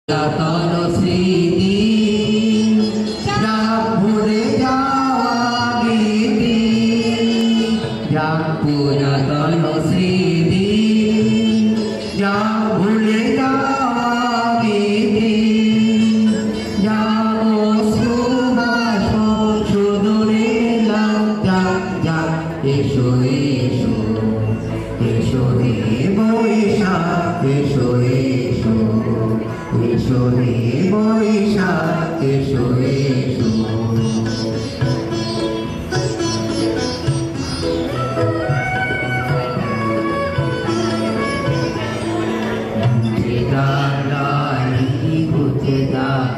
পুরাতন স্মৃতি যাক ভুলে যাওয়া গীতি যাক পুরাতন স্মৃতি যাক ভুলে যাওয়া গীতি যাক অশ্রুবাষ্প সুদূরে যাক যাক এসো এসো এসো হে বৈশাখ এসো এসো এসো হে বৈশাখ এসো এসো ঘুচে যাক